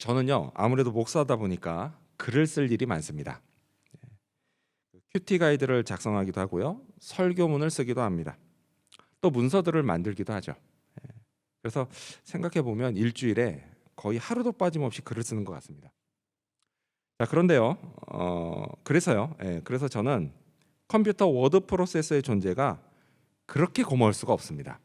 저는요 아무래도 목사다 보니까 글을 쓸 일이 많습니다. 큐티 가이드를 작성하기도 하고요, 설교문을 쓰기도 합니다. 또 문서들을 만들기도 하죠. 그래서 생각해 보면 일주일에 거의 하루도 빠짐없이 글을 쓰는 것 같습니다. 자, 그런데요, 그래서 저는 컴퓨터 워드 프로세서의 존재가 그렇게 고마울 수가 없습니다.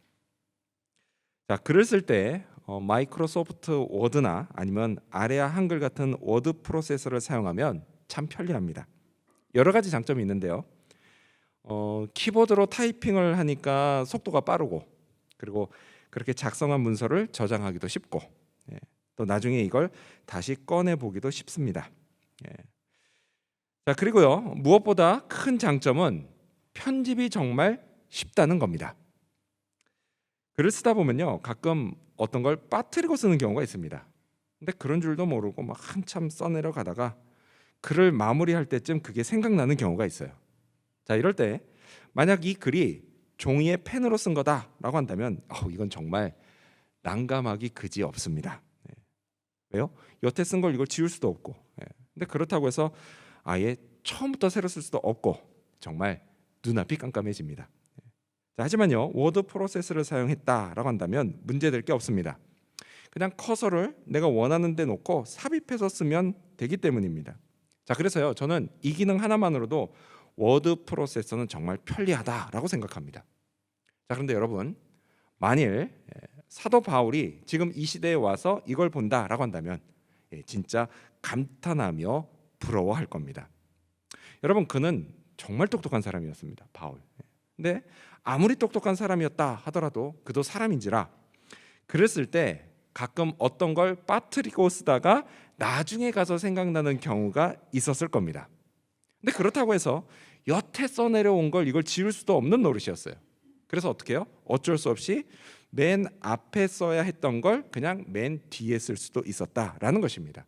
자, 글을 쓸 때 마이크로소프트 워드나 아니면 아레아 한글 같은 워드 프로세서를 사용하면 참 편리합니다. 여러 가지 장점이 있는데요. 키보드로 타이핑을 하니까 속도가 빠르고, 그리고 그렇게 작성한 문서를 저장하기도 쉽고, 또 나중에 이걸 다시 꺼내 보기도 쉽습니다. 자, 그리고요, 무엇보다 큰 장점은 편집이 정말 쉽다는 겁니다. 글을 쓰다 보면요, 가끔 어떤 걸 빠뜨리고 쓰는 경우가 있습니다. 근데 그런 줄도 모르고 막 한참 써내려 가다가 글을 마무리할 때쯤 그게 생각나는 경우가 있어요. 자, 이럴 때 만약 이 글이 종이에 펜으로 쓴 거다라고 한다면 이건 정말 난감하기 그지 없습니다. 왜요? 여태 쓴 걸 이걸 지울 수도 없고, 근데 그렇다고 해서 아예 처음부터 새로 쓸 수도 없고 정말 눈앞이 깜깜해집니다. 자, 하지만요, 워드 프로세서를 사용했다라고 한다면 문제될 게 없습니다. 그냥 커서를 내가 원하는 데 놓고 삽입해서 쓰면 되기 때문입니다. 자, 그래서요, 저는 이 기능 하나만으로도 워드 프로세서는 정말 편리하다라고 생각합니다. 자, 그런데 여러분, 만일 사도 바울이 지금 이 시대에 와서 이걸 본다라고 한다면 진짜 감탄하며 부러워할 겁니다. 여러분, 그는 정말 똑똑한 사람이었습니다, 바울. 근데 아무리 똑똑한 사람이었다 하더라도 그도 사람인지라 글을 쓸 때 가끔 어떤 걸 빠뜨리고 쓰다가 나중에 가서 생각나는 경우가 있었을 겁니다. 근데 그렇다고 해서 여태 써내려온 걸 이걸 지울 수도 없는 노릇이었어요. 그래서 어떻게 해요? 어쩔 수 없이 맨 앞에 써야 했던 걸 그냥 맨 뒤에 쓸 수도 있었다라는 것입니다.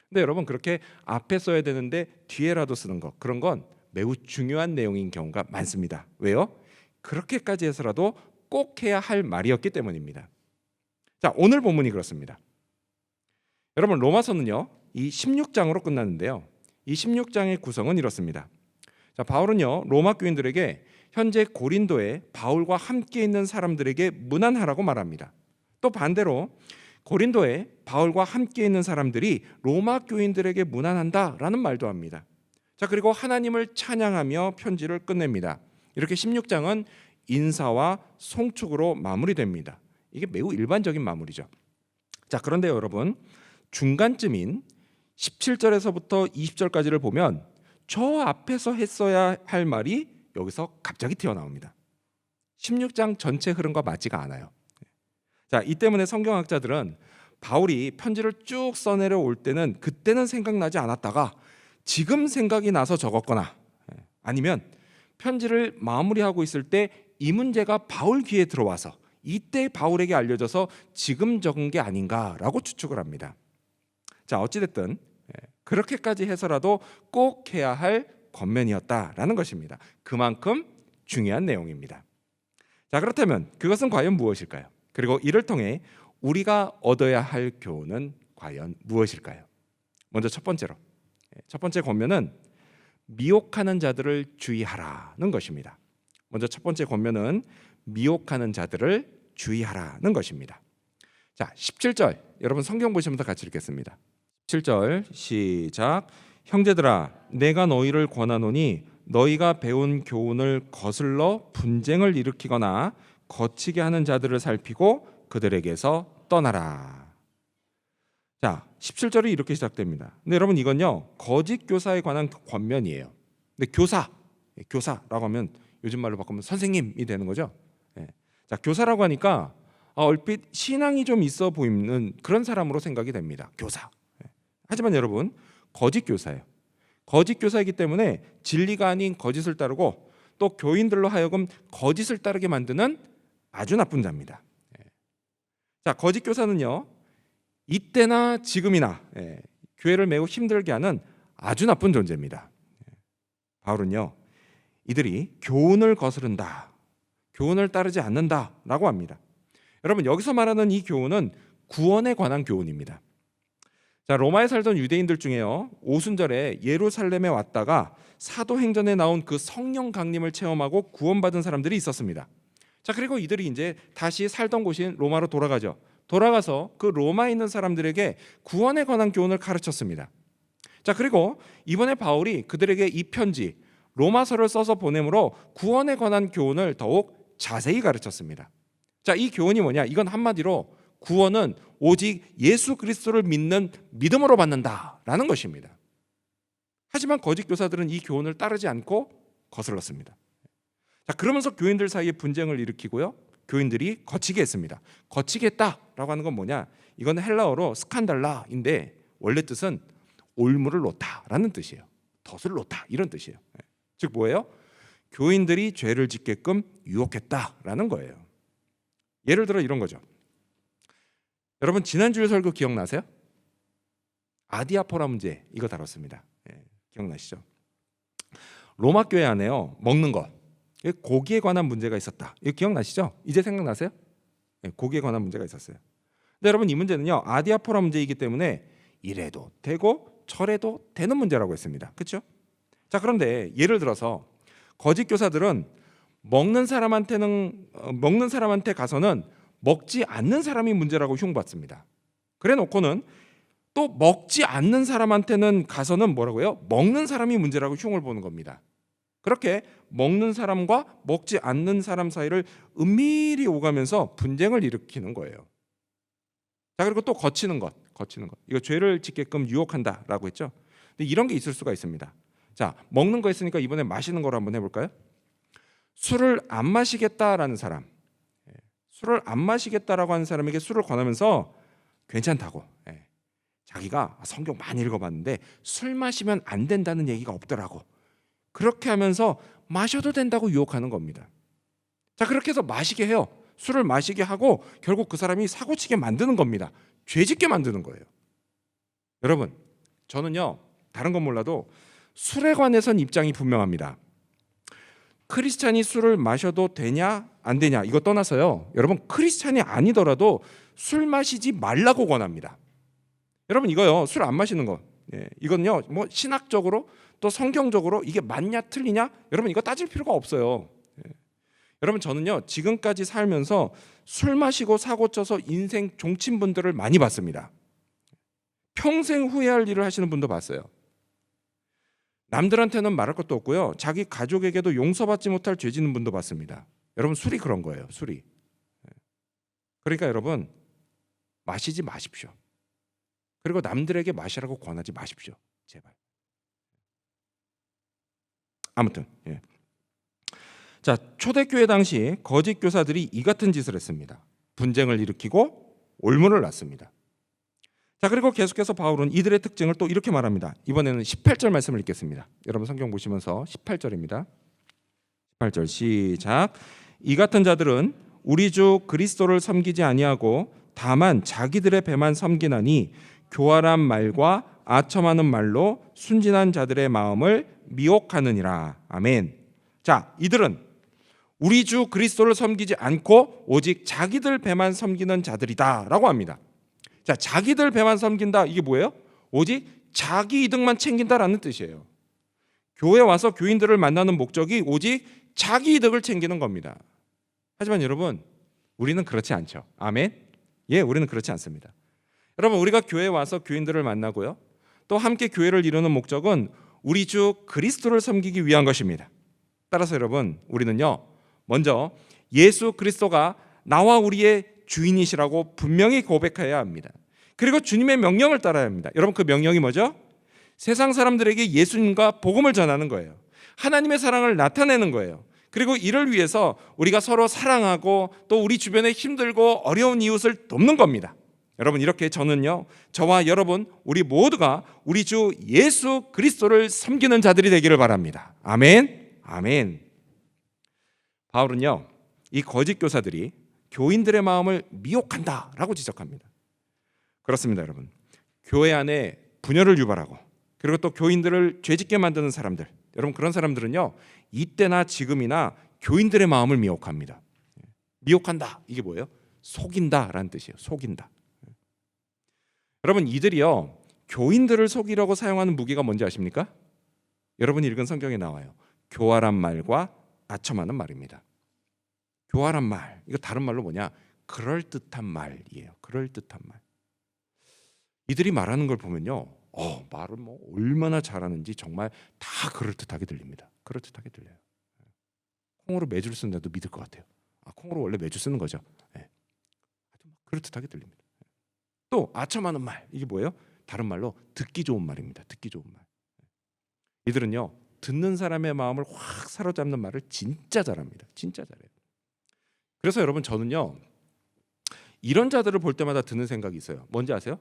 근데 여러분, 그렇게 앞에 써야 되는데 뒤에라도 쓰는 것, 그런 건 매우 중요한 내용인 경우가 많습니다. 왜요? 그렇게까지 해서라도 꼭 해야 할 말이었기 때문입니다. 자, 오늘 본문이 그렇습니다. 여러분, 로마서는요, 이 16장으로 끝났는데요, 이 16장의 구성은 이렇습니다. 자, 바울은요, 로마 교인들에게 현재 고린도에 바울과 함께 있는 사람들에게 문안하라고 말합니다. 또 반대로 고린도에 바울과 함께 있는 사람들이 로마 교인들에게 문안한다라는 말도 합니다. 자, 그리고 하나님을 찬양하며 편지를 끝냅니다. 이렇게 16장은 인사와 송축으로 마무리됩니다. 이게 매우 일반적인 마무리죠. 자, 그런데 여러분, 중간쯤인 17절에서부터 20절까지를 보면 저 앞에서 했어야 할 말이 여기서 갑자기 튀어나옵니다. 16장 전체 흐름과 맞지가 않아요. 자, 이 때문에 성경학자들은 바울이 편지를 쭉 써내려 올 때는 그때는 생각나지 않았다가 지금 생각이 나서 적었거나, 아니면 편지를 마무리하고 있을 때 이 문제가 바울 귀에 들어와서 이때 바울에게 알려져서 지금 적은 게 아닌가라고 추측을 합니다. 자, 어찌됐든 그렇게까지 해서라도 꼭 해야 할 권면이었다라는 것입니다. 그만큼 중요한 내용입니다. 자, 그렇다면 그것은 과연 무엇일까요? 그리고 이를 통해 우리가 얻어야 할 교훈은 과연 무엇일까요? 먼저 첫 번째 권면은 미혹하는 자들을 주의하라는 것입니다. 먼저 첫 번째 권면은 미혹하는 자들을 주의하라는 것입니다. 자, 17절 여러분 성경 보시면서 같이 읽겠습니다. 17절 시작. 형제들아, 내가 너희를 권하노니 너희가 배운 교훈을 거슬러 분쟁을 일으키거나 거치게 하는 자들을 살피고 그들에게서 떠나라. 자, 17절이 이렇게 시작됩니다. 근데 여러분, 이건요, 거짓 교사에 관한 권면이에요. 근데 교사라고 하면 요즘 말로 바꾸면 선생님이 되는 거죠. 자, 교사라고 하니까 얼핏 신앙이 좀 있어 보이는 그런 사람으로 생각이 됩니다. 교사. 하지만 여러분, 거짓 교사예요. 거짓 교사이기 때문에 진리가 아닌 거짓을 따르고 또 교인들로 하여금 거짓을 따르게 만드는 아주 나쁜 자입니다. 자, 거짓 교사는요, 이때나 지금이나 교회를 매우 힘들게 하는 아주 나쁜 존재입니다. 바울은요, 이들이 교훈을 거스른다, 교훈을 따르지 않는다라고 합니다. 여러분, 여기서 말하는 이 교훈은 구원에 관한 교훈입니다. 자, 로마에 살던 유대인들 중에요, 오순절에 예루살렘에 왔다가 사도행전에 나온 그 성령 강림을 체험하고 구원받은 사람들이 있었습니다. 자, 그리고 이들이 이제 다시 살던 곳인 로마로 돌아가죠. 돌아가서 그 로마에 있는 사람들에게 구원에 관한 교훈을 가르쳤습니다. 자, 그리고 이번에 바울이 그들에게 이 편지 로마서를 써서 보내므로 구원에 관한 교훈을 더욱 자세히 가르쳤습니다. 자, 이 교훈이 뭐냐? 이건 한마디로 구원은 오직 예수 그리스도를 믿는 믿음으로 받는다라는 것입니다. 하지만 거짓 교사들은 이 교훈을 따르지 않고 거슬렀습니다. 자, 그러면서 교인들 사이에 분쟁을 일으키고요, 교인들이 거치게 했습니다. 거치게 했다라고 하는 건 뭐냐? 이건 헬라어로 스칸달라인데 원래 뜻은 올무를 놓다라는 뜻이에요. 덫을 놓다 이런 뜻이에요. 즉 뭐예요? 교인들이 죄를 짓게끔 유혹했다라는 거예요. 예를 들어 이런 거죠. 여러분 지난주에 설교 기억나세요? 아디아포라 문제 이거 다뤘습니다. 기억나시죠? 로마 교회 안에요, 먹는 것, 고기에 관한 문제가 있었다. 이거 기억나시죠? 이제 생각나세요? 고기에 관한 문제가 있었어요. 근데 여러분 이 문제는요, 아디아포라 문제이기 때문에 이래도 되고 저래도 되는 문제라고 했습니다. 그렇죠? 자, 그런데 예를 들어서 거짓 교사들은 먹는 사람한테 가서는 먹지 않는 사람이 문제라고 흉받습니다. 그래 놓고는 또 먹지 않는 사람한테는 가서는 뭐라고요? 먹는 사람이 문제라고 흉을 보는 겁니다. 그렇게 먹는 사람과 먹지 않는 사람 사이를 은밀히 오가면서 분쟁을 일으키는 거예요. 자, 그리고 또 거치는 것. 이거 죄를 짓게끔 유혹한다라고 했죠. 근데 이런 게 있을 수가 있습니다. 자, 먹는 거 했으니까 이번에 마시는 거로 한번 해볼까요? 술을 안 마시겠다라는 사람, 술을 안 마시겠다라고 하는 사람에게 술을 권하면서 괜찮다고, 자기가 성경 많이 읽어봤는데 술 마시면 안 된다는 얘기가 없더라고, 그렇게 하면서 마셔도 된다고 유혹하는 겁니다. 자, 그렇게 해서 마시게 해요. 술을 마시게 하고 결국 그 사람이 사고치게 만드는 겁니다. 죄짓게 만드는 거예요. 여러분, 저는요, 다른 건 몰라도 술에 관해선 입장이 분명합니다. 크리스찬이 술을 마셔도 되냐 안 되냐 이거 떠나서요, 여러분 크리스찬이 아니더라도 술 마시지 말라고 권합니다. 여러분 이거요, 술 안 마시는 거, 이건요 뭐 신학적으로 또 성경적으로 이게 맞냐 틀리냐 여러분 이거 따질 필요가 없어요. 여러분 저는요 지금까지 살면서 술 마시고 사고 쳐서 인생 종친 분들을 많이 봤습니다. 평생 후회할 일을 하시는 분도 봤어요. 남들한테는 말할 것도 없고요, 자기 가족에게도 용서받지 못할 죄 짓는 분도 봤습니다. 여러분 술이 그런 거예요, 술이. 그러니까 여러분 마시지 마십시오. 그리고 남들에게 마시라고 권하지 마십시오, 제발. 아무튼 자, 초대교회 당시 거짓 교사들이 이 같은 짓을 했습니다. 분쟁을 일으키고 올문을 났습니다. 자, 그리고 계속해서 바울은 이들의 특징을 또 이렇게 말합니다. 이번에는 18절 말씀을 읽겠습니다. 여러분 성경 보시면서 18절입니다. 18절 시작. 이 같은 자들은 우리 주 그리스도를 섬기지 아니하고 다만 자기들의 배만 섬기나니 교활한 말과 아첨하는 말로 순진한 자들의 마음을 미혹하느니라. 아멘. 자, 이들은 우리 주 그리스도를 섬기지 않고 오직 자기들 배만 섬기는 자들이다라고 합니다. 자, 자기들 배만 섬긴다, 이게 뭐예요? 오직 자기 이득만 챙긴다라는 뜻이에요. 교회 와서 교인들을 만나는 목적이 오직 자기 이득을 챙기는 겁니다. 하지만 여러분 우리는 그렇지 않죠. 아멘. 우리는 그렇지 않습니다. 여러분 우리가 교회에 와서 교인들을 만나고요, 또 함께 교회를 이루는 목적은 우리 주 그리스도를 섬기기 위한 것입니다. 따라서 여러분 우리는요 먼저 예수 그리스도가 나와 우리의 주인이시라고 분명히 고백해야 합니다. 그리고 주님의 명령을 따라야 합니다. 여러분 그 명령이 뭐죠? 세상 사람들에게 예수님과 복음을 전하는 거예요. 하나님의 사랑을 나타내는 거예요. 그리고 이를 위해서 우리가 서로 사랑하고 또 우리 주변에 힘들고 어려운 이웃을 돕는 겁니다. 여러분 이렇게 저는요, 저와 여러분 우리 모두가 우리 주 예수 그리스도를 섬기는 자들이 되기를 바랍니다. 아멘. 아멘. 바울은요 이 거짓 교사들이 교인들의 마음을 미혹한다라고 지적합니다. 그렇습니다. 여러분 교회 안에 분열을 유발하고 그리고 또 교인들을 죄짓게 만드는 사람들, 여러분 그런 사람들은요 이때나 지금이나 교인들의 마음을 미혹합니다. 미혹한다, 이게 뭐예요? 속인다라는 뜻이에요. 속인다. 여러분 이들이요 교인들을 속이려고 사용하는 무기가 뭔지 아십니까? 여러분이 읽은 성경에 나와요. 교활한 말과 아첨하는 말입니다. 교활한 말, 이거 다른 말로 뭐냐? 그럴듯한 말이에요. 그럴듯한 말. 이들이 말하는 걸 보면요, 말을 뭐 얼마나 잘하는지 정말 다 그럴듯하게 들립니다. 그럴듯하게 들려요. 콩으로 매주를 쓰는데도 믿을 것 같아요. 콩으로 원래 매주 쓰는 거죠. 네. 그럴듯하게 들립니다. 또 아첨하는 말, 이게 뭐예요? 다른 말로 듣기 좋은 말입니다. 듣기 좋은 말. 이들은요, 듣는 사람의 마음을 확 사로잡는 말을 진짜 잘합니다. 진짜 잘해요. 그래서 여러분, 저는요, 이런 자들을 볼 때마다 드는 생각이 있어요. 뭔지 아세요?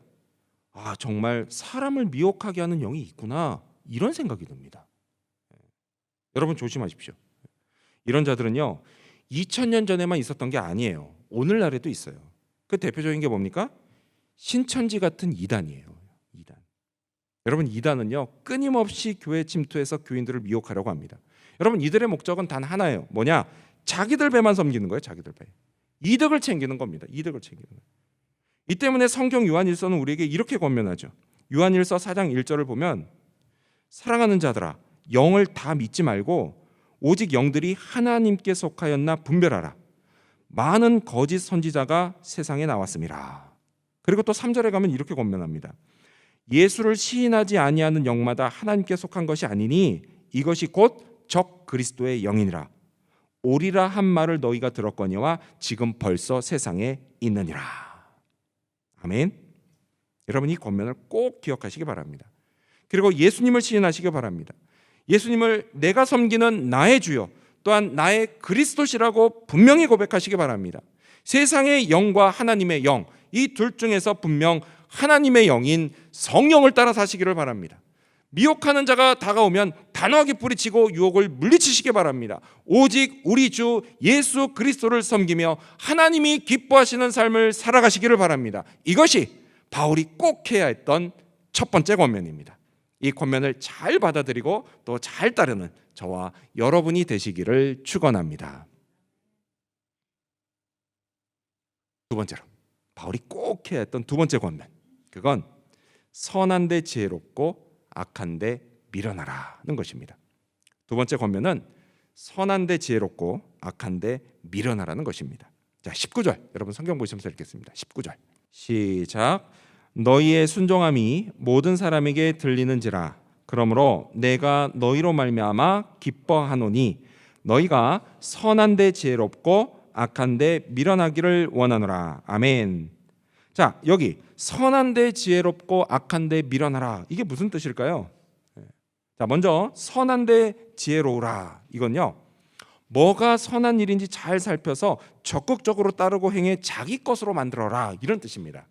정말 사람을 미혹하게 하는 영이 있구나, 이런 생각이 듭니다. 여러분 조심하십시오. 이런 자들은요, 2000년 전에만 있었던 게 아니에요. 오늘날에도 있어요. 그 대표적인 게 뭡니까? 신천지 같은 이단이에요. 이단. 여러분, 이단은요, 끊임없이 교회 침투해서 교인들을 미혹하려고 합니다. 여러분, 이들의 목적은 단 하나예요. 뭐냐? 자기들 배만 섬기는 거예요. 자기들 배. 이득을 챙기는 겁니다. 이득을 챙기는 거예요. 이 때문에 성경 요한일서는 우리에게 이렇게 권면하죠. 요한일서 4장 1절을 보면, 사랑하는 자들아, 영을 다 믿지 말고 오직 영들이 하나님께 속하였나 분별하라. 많은 거짓 선지자가 세상에 나왔습니다. 그리고 또 3절에 가면 이렇게 권면합니다. 예수를 시인하지 아니하는 영마다 하나님께 속한 것이 아니니 이것이 곧 적 그리스도의 영이니라. 오리라 한 말을 너희가 들었거니와 지금 벌써 세상에 있느니라. 아멘. 여러분, 이 권면을 꼭 기억하시기 바랍니다. 그리고 예수님을 시인하시기 바랍니다. 예수님을 내가 섬기는 나의 주요, 또한 나의 그리스도시라고 분명히 고백하시기 바랍니다. 세상의 영과 하나님의 영, 이 둘 중에서 분명 하나님의 영인 성령을 따라 사시기를 바랍니다. 미혹하는 자가 다가오면 단호하게 뿌리치고 유혹을 물리치시기 바랍니다. 오직 우리 주 예수 그리스도를 섬기며 하나님이 기뻐하시는 삶을 살아가시기를 바랍니다. 이것이 바울이 꼭 해야 했던 첫 번째 권면입니다. 이 권면을 잘 받아들이고 또 잘 따르는 저와 여러분이 되시기를 축원합니다. 두 번째로, 바울이 꼭 해야 했던 두 번째 권면, 그건 선한데 지혜롭고 악한데 미련하라는 것입니다. 두 번째 권면은 선한데 지혜롭고 악한데 미련하라는 것입니다. 자, 19절, 여러분 성경 보시면서 읽겠습니다. 19절 시작. 너희의 순종함이 모든 사람에게 들리는지라. 그러므로 내가 너희로 말미암아 기뻐하노니 너희가 선한데 지혜롭고 악한데 미련하기를 원하노라. 아멘. 자, 여기 선한데 지혜롭고 악한데 미련하라, 이게 무슨 뜻일까요? 자, 먼저 선한데 지혜로우라, 이건요, 뭐가 선한 일인지 잘 살펴서 적극적으로 따르고 행해 자기 것으로 만들어라, 이런 뜻입니다.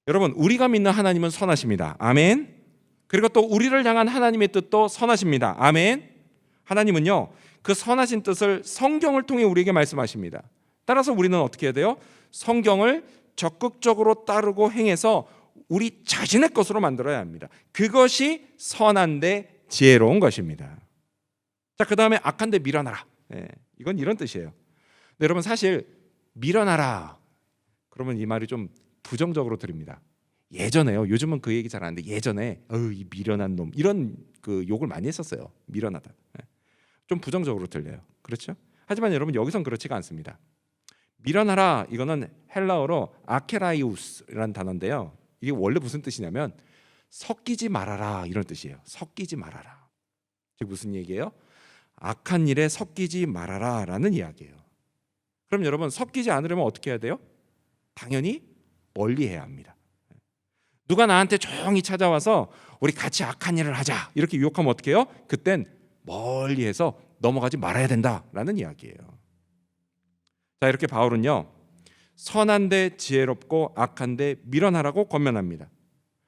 여러분, 우리가 믿는 하나님은 선하십니다. 아멘. 그리고 또 우리를 향한 하나님의 뜻도 선하십니다. 아멘. 하나님은요, 그 선하신 뜻을 성경을 통해 우리에게 말씀하십니다. 따라서 우리는 어떻게 해야 돼요? 성경을 적극적으로 따르고 행해서 우리 자신의 것으로 만들어야 합니다. 그것이 선한데 지혜로운 것입니다. 자, 그 다음에 악한데 미련하라. 이건 이런 뜻이에요. 근데 여러분, 사실 미련하라 그러면 이 말이 좀 부정적으로 들립니다. 예전에요, 요즘은 그 얘기 잘 안 하는데 예전에 이 미련한 놈, 이런 그 욕을 많이 했었어요. 미련하다. 좀 부정적으로 들려요. 그렇죠? 하지만 여러분, 여기선 그렇지가 않습니다. 미련하라, 이거는 헬라어로 아케라이우스라는 단어인데요, 이게 원래 무슨 뜻이냐면 섞이지 말아라, 이런 뜻이에요. 섞이지 말아라. 즉 무슨 얘기예요? 악한 일에 섞이지 말아라 라는 이야기예요. 그럼 여러분, 섞이지 않으려면 어떻게 해야 돼요? 당연히 멀리 해야 합니다. 누가 나한테 조용히 찾아와서 우리 같이 악한 일을 하자, 이렇게 유혹하면 어떻게 해요? 그땐 멀리해서 넘어가지 말아야 된다라는 이야기예요. 자, 이렇게 바울은요, 선한데 지혜롭고 악한데 미련하라고 권면합니다.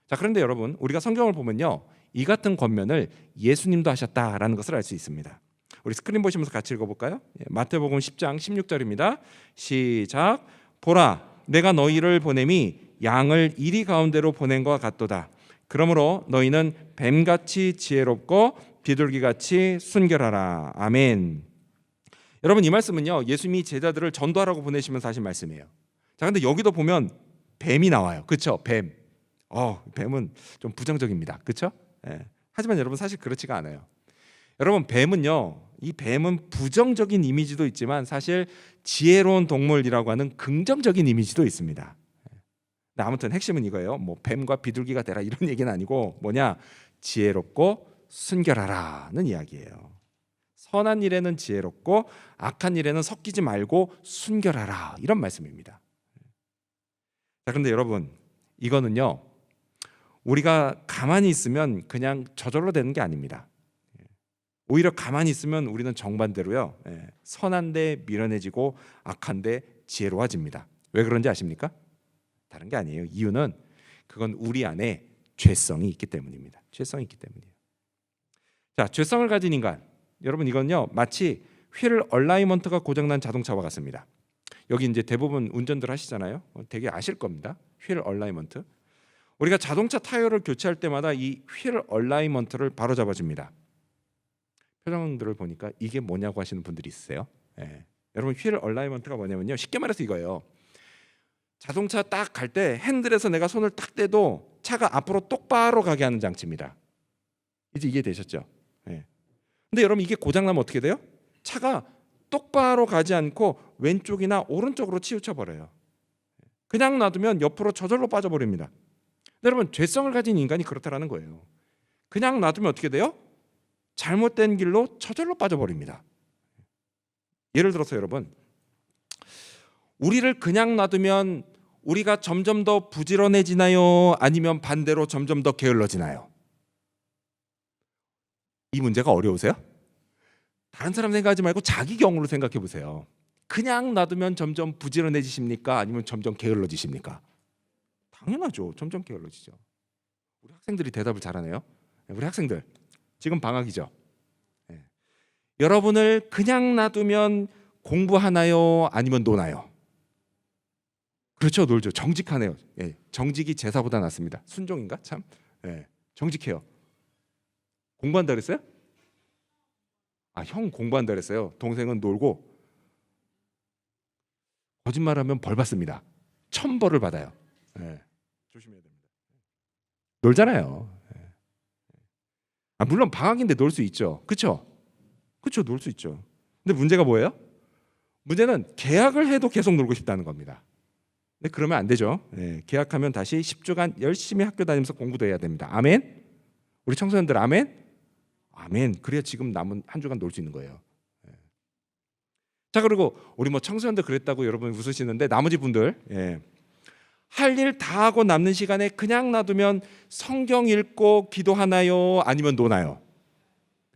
자, 그런데 여러분, 우리가 성경을 보면요, 이 같은 권면을 예수님도 하셨다라는 것을 알 수 있습니다. 우리 스크린 보시면서 같이 읽어볼까요? 마태복음 10장 16절입니다. 시작. 보라, 내가 너희를 보냄이 양을 이리 가운데로 보낸 것 같도다. 그러므로 너희는 뱀같이 지혜롭고 비둘기같이 순결하라. 아멘. 여러분, 이 말씀은요, 예수님이 제자들을 전도하라고 보내시면서 하신 말씀이에요. 자, 근데 여기도 보면 뱀이 나와요. 그렇죠? 뱀. 뱀은 좀 부정적입니다. 그렇죠? 예. 하지만 여러분 사실 그렇지가 않아요. 여러분 이 뱀은 부정적인 이미지도 있지만 사실 지혜로운 동물이라고 하는 긍정적인 이미지도 있습니다. 아무튼 핵심은 이거예요. 뭐 뱀과 비둘기가 되라 이런 얘기는 아니고 뭐냐? 지혜롭고 순결하라는 이야기예요. 선한 일에는 지혜롭고 악한 일에는 섞이지 말고 순결하라 이런 말씀입니다. 자, 그런데 여러분 이거는요 우리가 가만히 있으면 그냥 저절로 되는 게 아닙니다. 오히려 가만히 있으면 우리는 정반대로요 선한데 미련해지고 악한데 지혜로워집니다. 왜 그런지 아십니까? 다른 게 아니에요. 이유는 그건 우리 안에 죄성이 있기 때문입니다. 죄성이 있기 때문이에요. 자, 죄성을 가진 인간 여러분 이건요 마치 휠 얼라이먼트가 고장난 자동차와 같습니다. 여기 이제 대부분 운전들 하시잖아요. 되게 아실 겁니다. 휠 얼라이먼트. 우리가 자동차 타이어를 교체할 때마다 이 휠 얼라이먼트를 바로 잡아줍니다. 표정들을 보니까 이게 뭐냐고 하시는 분들이 있으세요. 여러분 휠 얼라이먼트가 뭐냐면요 쉽게 말해서 이거예요. 자동차 딱 갈 때 핸들에서 내가 손을 딱 떼도 차가 앞으로 똑바로 가게 하는 장치입니다. 이제 이해되셨죠? 근데 여러분 이게 고장나면 어떻게 돼요? 차가 똑바로 가지 않고 왼쪽이나 오른쪽으로 치우쳐 버려요. 그냥 놔두면 옆으로 저절로 빠져버립니다. 근데 여러분 죄성을 가진 인간이 그렇다라는 거예요. 그냥 놔두면 어떻게 돼요? 잘못된 길로 저절로 빠져버립니다. 예를 들어서 여러분 우리를 그냥 놔두면 우리가 점점 더 부지런해지나요? 아니면 반대로 점점 더 게을러지나요? 이 문제가 어려우세요? 다른 사람 생각하지 말고 자기 경우로 생각해 보세요. 그냥 놔두면 점점 부지런해지십니까? 아니면 점점 게을러지십니까? 당연하죠. 점점 게을러지죠. 우리 학생들이 대답을 잘하네요. 우리 학생들 지금 방학이죠. 여러분을 그냥 놔두면 공부하나요? 아니면 노나요? 그렇죠. 놀죠. 정직하네요. 정직이 제사보다 낫습니다. 순종인가? 참 정직해요. 공부한다 그랬어요? 형 공부한다 그랬어요. 동생은 놀고. 거짓말하면 벌 받습니다. 1000벌을 받아요. 조심해야 됩니다. 놀잖아요. 물론 방학인데 놀 수 있죠. 그렇죠? 그렇죠. 놀 수 있죠. 근데 문제가 뭐예요? 문제는 계약을 해도 계속 놀고 싶다는 겁니다. 근데 그러면 안 되죠. 계약하면 다시 10주간 열심히 학교 다니면서 공부도 해야 됩니다. 아멘? 우리 청소년들 아멘? 아멘. 그래야 지금 남은 한 주간 놀 수 있는 거예요. 자, 그리고 우리 뭐 청소년들 그랬다고 여러분 웃으시는데 나머지 분들 할 일 다 하고 남는 시간에 그냥 놔두면 성경 읽고 기도하나요? 아니면 노나요?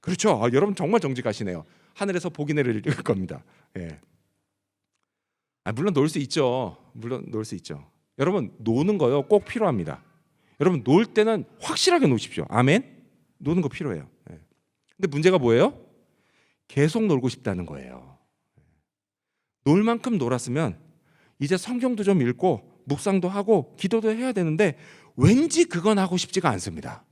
그렇죠. 여러분 정말 정직하시네요. 하늘에서 복이 내릴 겁니다. 물론 놀 수 있죠. 물론 놀 수 있죠. 여러분 노는 거요 꼭 필요합니다. 여러분 놀 때는 확실하게 노십시오. 아멘. 노는 거 필요해요. 근데 문제가 뭐예요? 계속 놀고 싶다는 거예요. 놀 만큼 놀았으면 이제 성경도 좀 읽고 묵상도 하고 기도도 해야 되는데 왠지 그건 하고 싶지가 않습니다.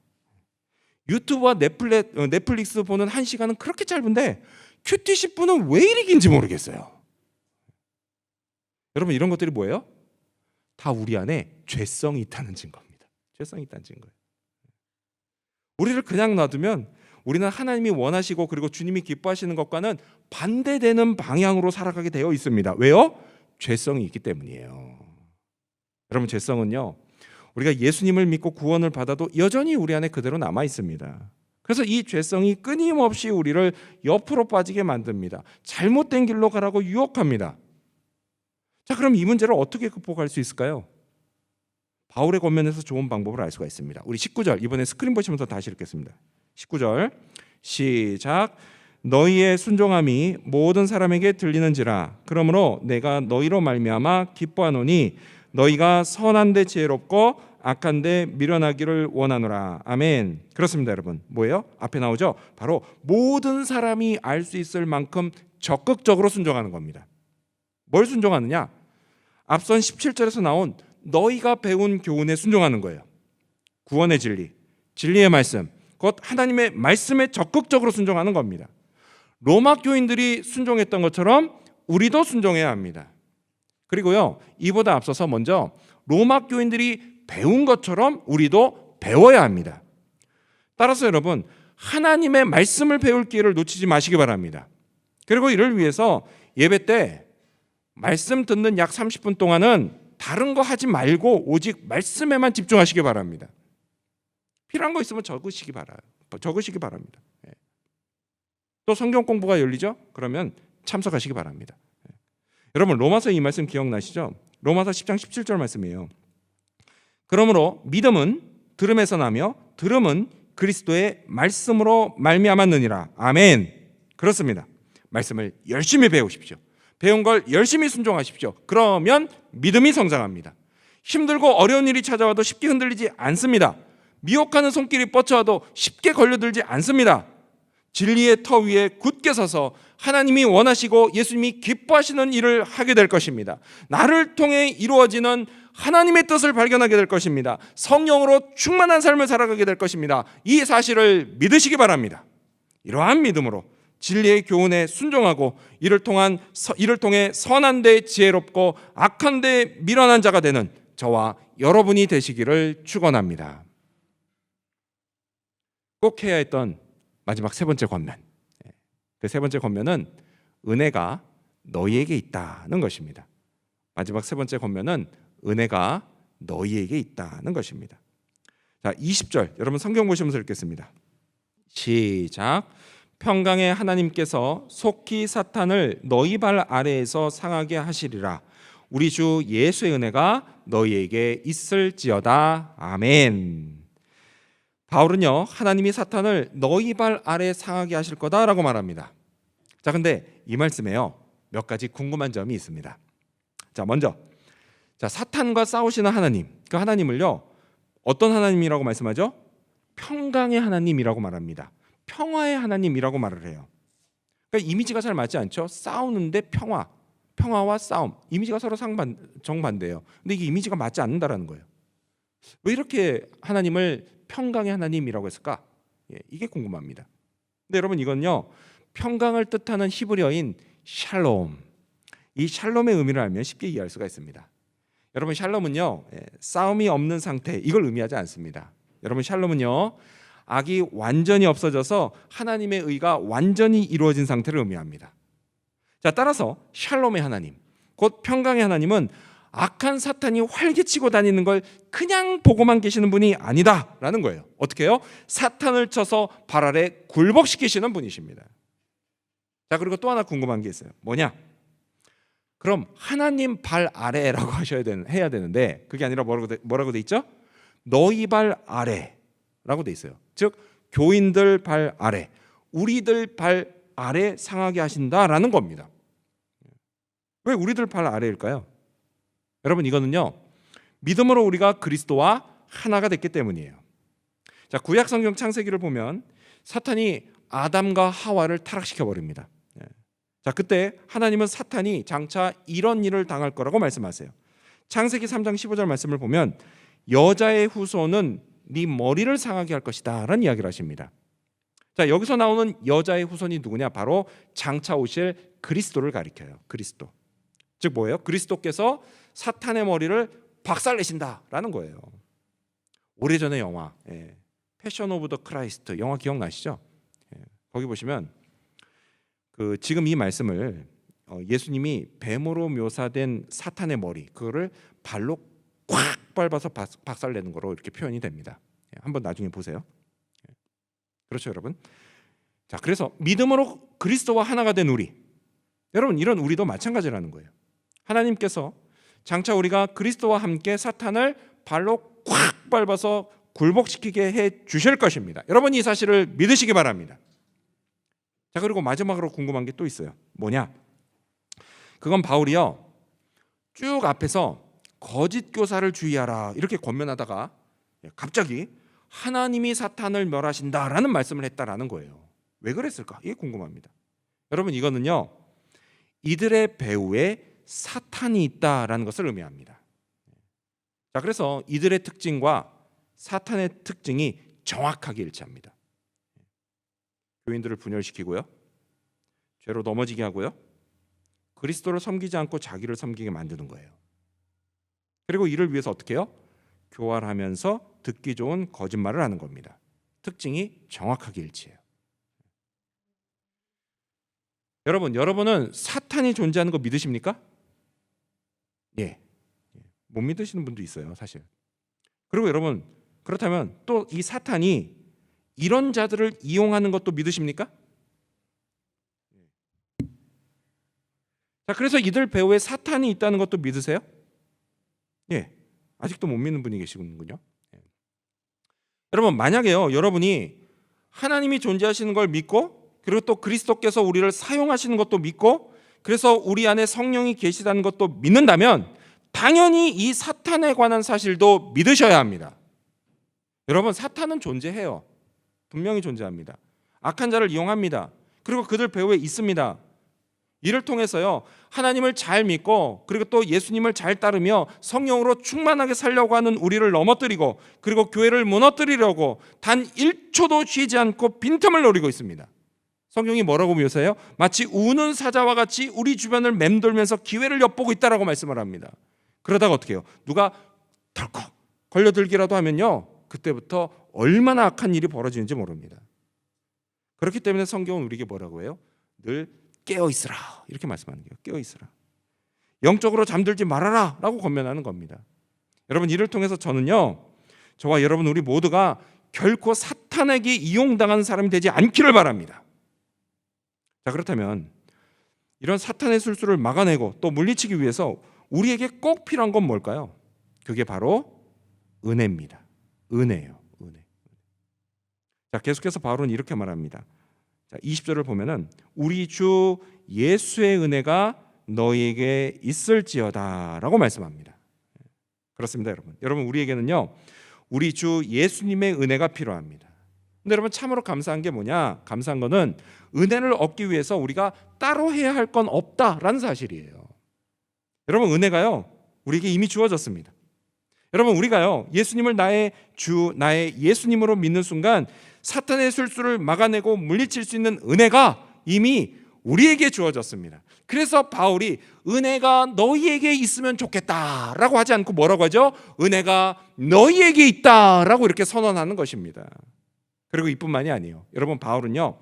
유튜브와 넷플릭스 보는 1시간은 그렇게 짧은데 큐티 10분은 왜 이리 긴지 모르겠어요. 여러분 이런 것들이 뭐예요? 다 우리 안에 죄성이 있다는 증거입니다. 죄성이 있다는 증거예요. 우리를 그냥 놔두면 우리는 하나님이 원하시고 그리고 주님이 기뻐하시는 것과는 반대되는 방향으로 살아가게 되어 있습니다. 왜요? 죄성이 있기 때문이에요. 여러분 죄성은요 우리가 예수님을 믿고 구원을 받아도 여전히 우리 안에 그대로 남아 있습니다. 그래서 이 죄성이 끊임없이 우리를 옆으로 빠지게 만듭니다. 잘못된 길로 가라고 유혹합니다. 자, 그럼 이 문제를 어떻게 극복할 수 있을까요? 바울의 권면에서 좋은 방법을 알 수가 있습니다. 우리 19절 이번에 스크린 보시면서 다시 읽겠습니다. 19절 시작. 너희의 순종함이 모든 사람에게 들리는지라. 그러므로 내가 너희로 말미암아 기뻐하노니 너희가 선한데 지혜롭고 악한데 미련하기를 원하노라. 아멘. 그렇습니다, 여러분. 뭐예요? 앞에 나오죠. 바로 모든 사람이 알 수 있을 만큼 적극적으로 순종하는 겁니다. 뭘 순종하느냐? 앞선 17절에서 나온 너희가 배운 교훈에 순종하는 거예요. 구원의 진리, 진리의 말씀, 곧 하나님의 말씀에 적극적으로 순종하는 겁니다. 로마 교인들이 순종했던 것처럼 우리도 순종해야 합니다. 그리고요, 이보다 앞서서 먼저 로마 교인들이 배운 것처럼 우리도 배워야 합니다. 따라서 여러분, 하나님의 말씀을 배울 기회를 놓치지 마시기 바랍니다. 그리고 이를 위해서 예배 때 말씀 듣는 약 30분 동안은 다른 거 하지 말고 오직 말씀에만 집중하시기 바랍니다. 필요한 거 있으면 적으시기 바랍니다. 또 성경 공부가 열리죠? 그러면 참석하시기 바랍니다. 여러분, 로마서 이 말씀 기억나시죠? 로마서 10장 17절 말씀이에요. 그러므로 믿음은 들음에서 나며 들음은 그리스도의 말씀으로 말미암았느니라. 아멘. 그렇습니다. 말씀을 열심히 배우십시오. 배운 걸 열심히 순종하십시오. 그러면 믿음이 성장합니다. 힘들고 어려운 일이 찾아와도 쉽게 흔들리지 않습니다. 미혹하는 손길이 뻗쳐와도 쉽게 걸려들지 않습니다. 진리의 터 위에 굳게 서서 하나님이 원하시고 예수님이 기뻐하시는 일을 하게 될 것입니다. 나를 통해 이루어지는 하나님의 뜻을 발견하게 될 것입니다. 성령으로 충만한 삶을 살아가게 될 것입니다. 이 사실을 믿으시기 바랍니다. 이러한 믿음으로 진리의 교훈에 순종하고 이를 통해 선한 데 지혜롭고 악한 데 미련한 자가 되는 저와 여러분이 되시기를 축원합니다. 꼭 해야 했던 마지막 세 번째 권면, 그 세 번째 권면은 은혜가 너희에게 있다는 것입니다. 마지막 세 번째 권면은 은혜가 너희에게 있다는 것입니다. 자, 20절 여러분 성경 보시면서 읽겠습니다. 시작. 평강의 하나님께서 속히 사탄을 너희 발 아래에서 상하게 하시리라. 우리 주 예수의 은혜가 너희에게 있을지어다. 아멘. 바울은요, 하나님이 사탄을 너희 발 아래 상하게 하실 거다라고 말합니다. 자, 근데 이 말씀에요, 몇 가지 궁금한 점이 있습니다. 자, 먼저 사탄과 싸우시는 하나님, 그 하나님을요, 어떤 하나님이라고 말씀하죠? 평강의 하나님이라고 말합니다. 평화의 하나님이라고 말을 해요. 그러니까 이미지가 잘 맞지 않죠? 싸우는데 평화와 싸움, 이미지가 서로 정반대예요. 근데 이게 이미지가 맞지 않는다라는 거예요. 왜 이렇게 하나님을 평강의 하나님이라고 했을까? 이게 궁금합니다. 근데 여러분, 이건요, 평강을 뜻하는 히브리어인 샬롬, 이 샬롬의 의미를 알면 쉽게 이해할 수가 있습니다. 여러분, 샬롬은요, 싸움이 없는 상태, 이걸 의미하지 않습니다. 여러분, 샬롬은요, 악이 완전히 없어져서 하나님의 의가 완전히 이루어진 상태를 의미합니다. 자, 따라서 샬롬의 하나님, 곧 평강의 하나님은 악한 사탄이 활개치고 다니는 걸 그냥 보고만 계시는 분이 아니다라는 거예요. 어떻게 해요? 사탄을 쳐서 발 아래 굴복시키시는 분이십니다. 자, 그리고 또 하나 궁금한 게 있어요. 뭐냐? 그럼 하나님 발 아래라고 해야 되는데 그게 아니라 뭐라고 돼 있죠? 너희 발 아래라고 돼 있어요. 즉 교인들 발 아래, 우리들 발 아래 상하게 하신다라는 겁니다. 왜 우리들 발 아래일까요? 여러분, 이거는요, 믿음으로 우리가 그리스도와 하나가 됐기 때문이에요. 자, 구약 성경 창세기를 보면 사탄이 아담과 하와를 타락시켜 버립니다. 자, 그때 하나님은 사탄이 장차 이런 일을 당할 거라고 말씀하세요. 창세기 3장 15절 말씀을 보면 여자의 후손은 네 머리를 상하게 할 것이다 라는 이야기를 하십니다. 자, 여기서 나오는 여자의 후손이 누구냐? 바로 장차 오실 그리스도를 가리켜요. 그리스도. 즉 뭐예요? 그리스도께서 사탄의 머리를 박살내신다라는 거예요. 오래전의 영화 패션 오브 더 크라이스트 영화 기억나시죠? 거기 보시면 지금 이 말씀을 예수님이 뱀으로 묘사된 사탄의 머리, 그거를 발로 꽉 밟아서 박살내는 거로 이렇게 표현이 됩니다. 한번 나중에 보세요. 그렇죠, 여러분? 자, 그래서 믿음으로 그리스도와 하나가 된 우리, 여러분, 이런 우리도 마찬가지라는 거예요. 하나님께서 장차 우리가 그리스도와 함께 사탄을 발로 꽉 밟아서 굴복시키게 해 주실 것입니다. 여러분, 이 사실을 믿으시기 바랍니다. 자, 그리고 마지막으로 궁금한 게 또 있어요. 뭐냐? 그건 바울이요, 쭉 앞에서 거짓 교사를 주의하라 이렇게 권면하다가 갑자기 하나님이 사탄을 멸하신다라는 말씀을 했다라는 거예요. 왜 그랬을까? 이게 궁금합니다. 여러분, 이거는요, 이들의 배후에 사탄이 있다라는 것을 의미합니다. 자, 그래서 이들의 특징과 사탄의 특징이 정확하게 일치합니다. 교인들을 분열시키고요, 죄로 넘어지게 하고요, 그리스도를 섬기지 않고 자기를 섬기게 만드는 거예요. 그리고 이를 위해서 어떻게 해요? 교활하면서 듣기 좋은 거짓말을 하는 겁니다. 특징이 정확하게 일치해요. 여러분은 사탄이 존재하는 거 믿으십니까? 예. 못 믿으시는 분도 있어요, 사실. 그리고 여러분, 그렇다면 또 이 사탄이 이런 자들을 이용하는 것도 믿으십니까? 자, 그래서 이들 배후에 사탄이 있다는 것도 믿으세요? 예. 아직도 못 믿는 분이 계시군요. 예. 여러분, 만약에요, 여러분이 하나님이 존재하시는 걸 믿고, 그리고 또 그리스도께서 우리를 사용하시는 것도 믿고, 그래서 우리 안에 성령이 계시다는 것도 믿는다면 당연히 이 사탄에 관한 사실도 믿으셔야 합니다. 여러분, 사탄은 존재해요. 분명히 존재합니다. 악한 자를 이용합니다. 그리고 그들 배후에 있습니다. 이를 통해서요, 하나님을 잘 믿고 그리고 또 예수님을 잘 따르며 성령으로 충만하게 살려고 하는 우리를 넘어뜨리고, 그리고 교회를 무너뜨리려고 단 1초도 쉬지 않고 빈틈을 노리고 있습니다. 성경이 뭐라고 묘사해요? 마치 우는 사자와 같이 우리 주변을 맴돌면서 기회를 엿보고 있다라고 말씀을 합니다. 그러다가 어떻게 해요? 누가 덜컥 걸려들기라도 하면요, 그때부터 얼마나 악한 일이 벌어지는지 모릅니다. 그렇기 때문에 성경은 우리에게 뭐라고 해요? 늘 깨어있으라, 이렇게 말씀하는 거예요. 깨어있으라. 영적으로 잠들지 말아라 라고 권면하는 겁니다. 여러분, 이를 통해서 저는요, 저와 여러분 우리 모두가 결코 사탄에게 이용당하는 사람이 되지 않기를 바랍니다. 자, 그렇다면 이런 사탄의 술수를 막아내고 또 물리치기 위해서 우리에게 꼭 필요한 건 뭘까요? 그게 바로 은혜입니다. 은혜예요. 은혜. 자, 계속해서 바울은 이렇게 말합니다. 자, 20절을 보면은 우리 주 예수의 은혜가 너희에게 있을지어다라고 말씀합니다. 그렇습니다, 여러분. 여러분, 우리에게는요, 우리 주 예수님의 은혜가 필요합니다. 근데 여러분, 참으로 감사한 게 뭐냐? 감사한 거는 은혜를 얻기 위해서 우리가 따로 해야 할 건 없다라는 사실이에요. 여러분, 은혜가요, 우리에게 이미 주어졌습니다. 여러분, 우리가요, 예수님을 나의 주, 나의 예수님으로 믿는 순간 사탄의 술수를 막아내고 물리칠 수 있는 은혜가 이미 우리에게 주어졌습니다. 그래서 바울이 은혜가 너희에게 있으면 좋겠다라고 하지 않고 뭐라고 하죠? 은혜가 너희에게 있다라고 이렇게 선언하는 것입니다. 그리고 이뿐만이 아니에요. 여러분, 바울은요,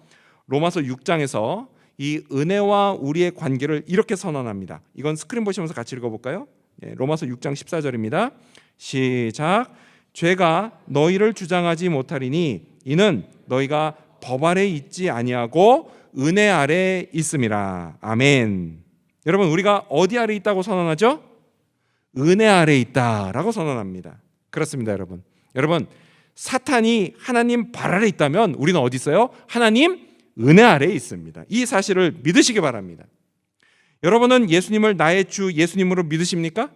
로마서 6장에서 이 은혜와 우리의 관계를 이렇게 선언합니다. 이건 스크린 보시면서 같이 읽어볼까요? 로마서 6장 14절입니다. 시작. 죄가 너희를 주장하지 못하리니 이는 너희가 법 아래 있지 아니하고 은혜 아래 있음이라. 아멘. 여러분, 우리가 어디 아래 있다고 선언하죠? 은혜 아래 있다라고 선언합니다. 그렇습니다, 여러분. 여러분, 사탄이 하나님 발 아래 있다면 우리는 어디 있어요? 하나님 은혜 아래 있습니다. 이 사실을 믿으시기 바랍니다. 여러분은 예수님을 나의 주 예수님으로 믿으십니까?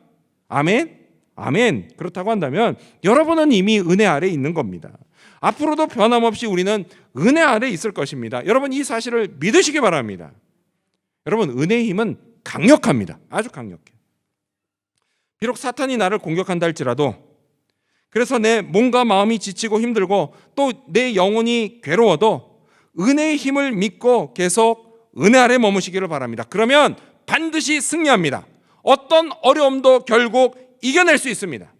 아멘. 아멘. 그렇다고 한다면 여러분은 이미 은혜 아래 있는 겁니다. 앞으로도 변함없이 우리는 은혜 아래 있을 것입니다. 여러분, 이 사실을 믿으시기 바랍니다. 여러분, 은혜의 힘은 강력합니다. 아주 강력해요. 비록 사탄이 나를 공격한다 할지라도, 그래서 내 몸과 마음이 지치고 힘들고 또 내 영혼이 괴로워도 은혜의 힘을 믿고 계속 은혜 아래 머무시기를 바랍니다. 그러면 반드시 승리합니다. 어떤 어려움도 결국 이겨낼 수 있습니다.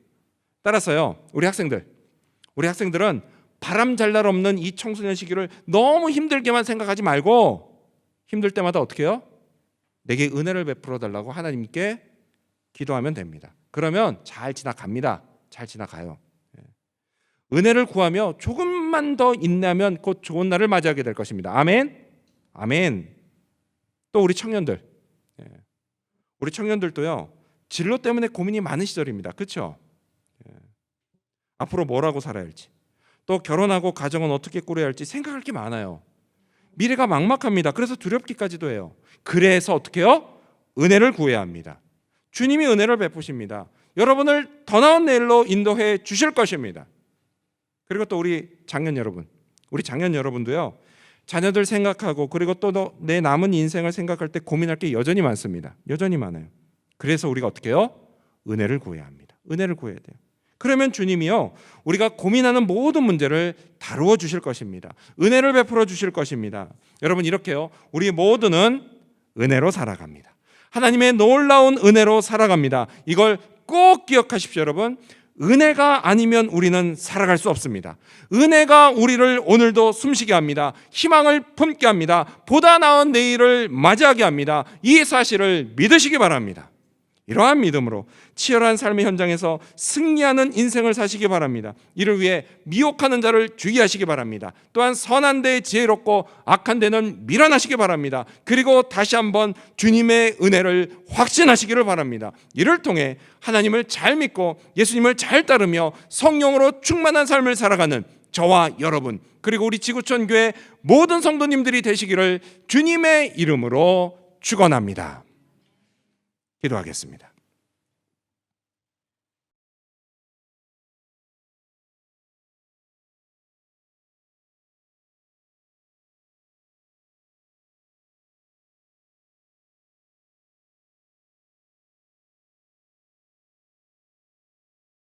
따라서요, 우리 학생들은 바람 잘 날 없는 이 청소년 시기를 너무 힘들게만 생각하지 말고 힘들 때마다 어떻게 해요? 내게 은혜를 베풀어 달라고 하나님께 기도하면 됩니다. 그러면 잘 지나갑니다. 잘 지나가요. 은혜를 구하며 조금만 더 인내하면 곧 좋은 날을 맞이하게 될 것입니다. 아멘. 아멘. 또 우리 청년들도요, 진로 때문에 고민이 많은 시절입니다. 그렇죠? 앞으로 뭐라고 살아야 할지, 또 결혼하고 가정은 어떻게 꾸려야 할지 생각할 게 많아요. 미래가 막막합니다. 그래서 두렵기까지도 해요. 그래서 어떻게 해요? 은혜를 구해야 합니다. 주님이 은혜를 베푸십니다. 여러분을 더 나은 내일로 인도해 주실 것입니다. 그리고 또 우리 장년 여러분도요, 자녀들 생각하고 그리고 또 내 남은 인생을 생각할 때 고민할 게 여전히 많습니다. 여전히 많아요. 그래서 우리가 어떻게 해요? 은혜를 구해야 합니다. 은혜를 구해야 돼요. 그러면 주님이요, 우리가 고민하는 모든 문제를 다루어 주실 것입니다. 은혜를 베풀어 주실 것입니다. 여러분, 이렇게요, 우리 모두는 은혜로 살아갑니다. 하나님의 놀라운 은혜로 살아갑니다. 이걸 꼭 기억하십시오, 여러분. 은혜가 아니면 우리는 살아갈 수 없습니다. 은혜가 우리를 오늘도 숨쉬게 합니다. 희망을 품게 합니다. 보다 나은 내일을 맞이하게 합니다. 이 사실을 믿으시기 바랍니다. 이러한 믿음으로 치열한 삶의 현장에서 승리하는 인생을 사시기 바랍니다. 이를 위해 미혹하는 자를 주의하시기 바랍니다. 또한 선한 데 지혜롭고 악한 데는 미련하시기 바랍니다. 그리고 다시 한번 주님의 은혜를 확신하시기를 바랍니다. 이를 통해 하나님을 잘 믿고 예수님을 잘 따르며 성령으로 충만한 삶을 살아가는 저와 여러분, 그리고 우리 지구촌 교회 모든 성도님들이 되시기를 주님의 이름으로 축원합니다. 기도하겠습니다.